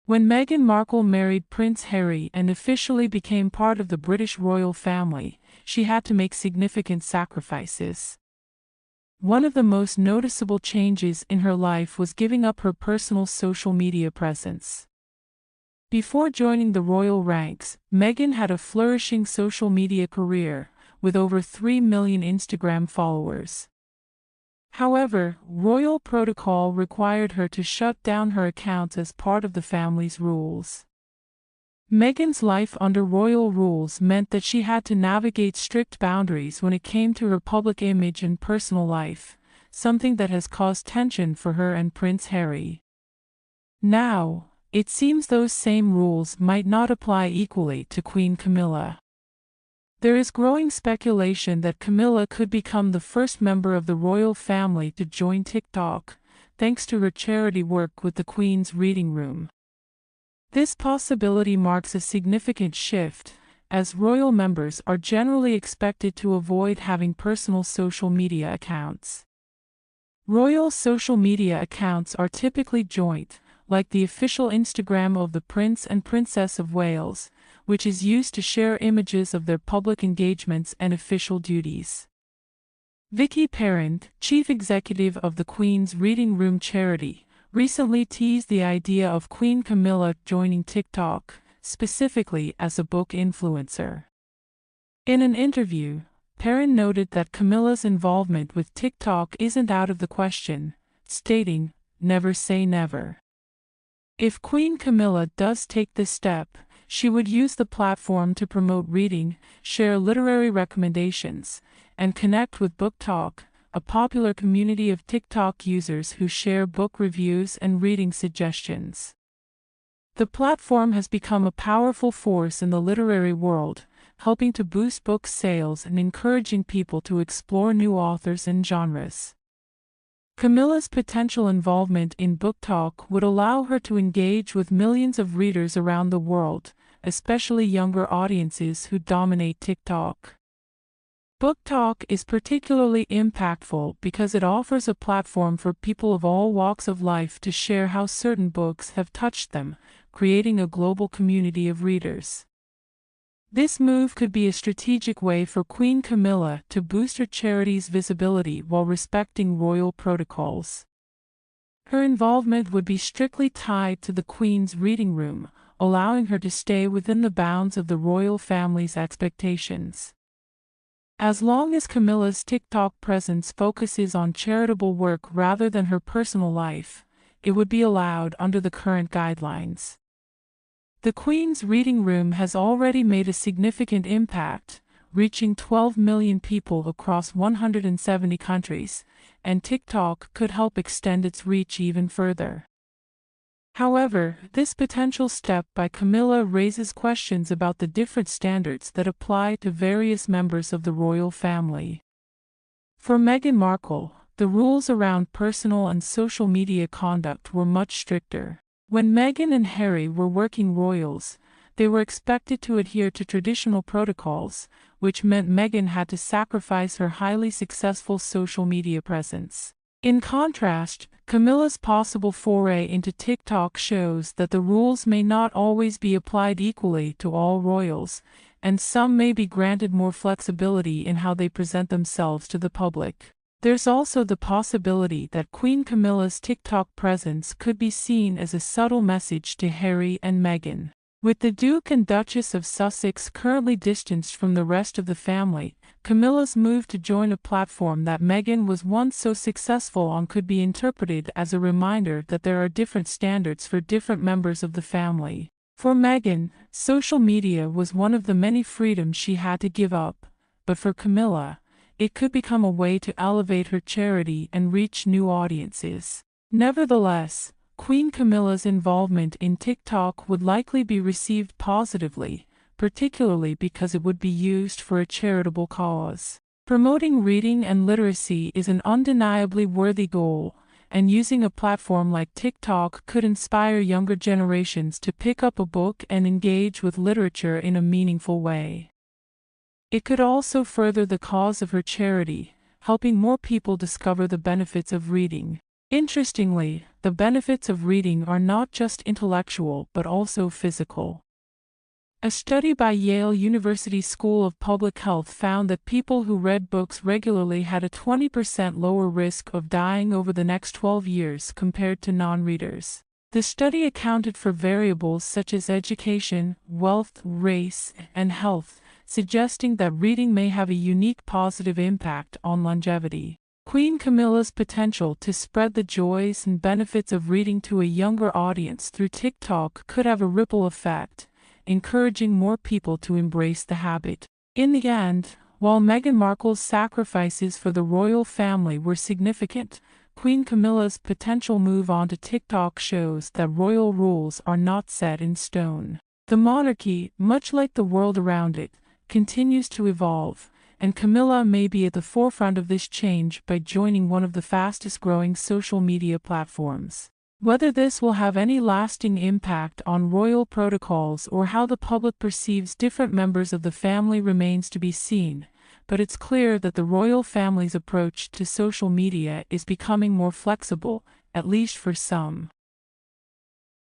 When Meghan Markle married Prince Harry and officially became part of the British royal family, she had to make significant sacrifices. One of the most noticeable changes in her life was giving up her personal social media presence. Before joining the royal ranks, Meghan had a flourishing social media career, with over 3 million Instagram followers. However, royal protocol required her to shut down her accounts as part of the family's rules. Meghan's life under royal rules meant that she had to navigate strict boundaries when it came to her public image and personal life, something that has caused tension for her and Prince Harry. Now, it seems those same rules might not apply equally to Queen Camilla. There is growing speculation that Camilla could become the first member of the royal family to join TikTok, thanks to her charity work with the Queen's Reading Room. This possibility marks a significant shift, as royal members are generally expected to avoid having personal social media accounts. Royal social media accounts are typically joint, like the official Instagram of the Prince and Princess of Wales, which is used to share images of their public engagements and official duties. Vicky Parent, chief executive of the Queen's Reading Room charity, recently teased the idea of Queen Camilla joining TikTok, specifically as a book influencer. In an interview, Parent noted that Camilla's involvement with TikTok isn't out of the question, stating, "Never say never." If Queen Camilla does take this step, she would use the platform to promote reading, share literary recommendations, and connect with Book Talk, a popular community of TikTok users who share book reviews and reading suggestions. The platform has become a powerful force in the literary world, helping to boost book sales and encouraging people to explore new authors and genres. Camilla's potential involvement in Book Talk would allow her to engage with millions of readers around the world, especially younger audiences who dominate TikTok. Book Talk is particularly impactful because it offers a platform for people of all walks of life to share how certain books have touched them, creating a global community of readers. This move could be a strategic way for Queen Camilla to boost her charity's visibility while respecting royal protocols. Her involvement would be strictly tied to the Queen's Reading Room, allowing her to stay within the bounds of the royal family's expectations. As long as Camilla's TikTok presence focuses on charitable work rather than her personal life, it would be allowed under the current guidelines. The Queen's Reading Room has already made a significant impact, reaching 12 million people across 170 countries, and TikTok could help extend its reach even further. However, this potential step by Camilla raises questions about the different standards that apply to various members of the royal family. For Meghan Markle, the rules around personal and social media conduct were much stricter. When Meghan and Harry were working royals, they were expected to adhere to traditional protocols, which meant Meghan had to sacrifice her highly successful social media presence. In contrast, Camilla's possible foray into TikTok shows that the rules may not always be applied equally to all royals, and some may be granted more flexibility in how they present themselves to the public. There's also the possibility that Queen Camilla's TikTok presence could be seen as a subtle message to Harry and Meghan. With the Duke and Duchess of Sussex currently distanced from the rest of the family, Camilla's move to join a platform that Meghan was once so successful on could be interpreted as a reminder that there are different standards for different members of the family. For Meghan, social media was one of the many freedoms she had to give up, but for Camilla, it could become a way to elevate her charity and reach new audiences. Nevertheless, Queen Camilla's involvement in TikTok would likely be received positively, particularly because it would be used for a charitable cause. Promoting reading and literacy is an undeniably worthy goal, and using a platform like TikTok could inspire younger generations to pick up a book and engage with literature in a meaningful way. It could also further the cause of her charity, helping more people discover the benefits of reading. Interestingly, the benefits of reading are not just intellectual but also physical. A study by Yale University School of Public Health found that people who read books regularly had a 20% lower risk of dying over the next 12 years compared to non-readers. The study accounted for variables such as education, wealth, race, and health, suggesting that reading may have a unique positive impact on longevity. Queen Camilla's potential to spread the joys and benefits of reading to a younger audience through TikTok could have a ripple effect, encouraging more people to embrace the habit. In the end, while Meghan Markle's sacrifices for the royal family were significant, Queen Camilla's potential move onto TikTok shows that royal rules are not set in stone. The monarchy, much like the world around it, continues to evolve, and Camilla may be at the forefront of this change by joining one of the fastest-growing social media platforms. Whether this will have any lasting impact on royal protocols or how the public perceives different members of the family remains to be seen, but it's clear that the royal family's approach to social media is becoming more flexible, at least for some.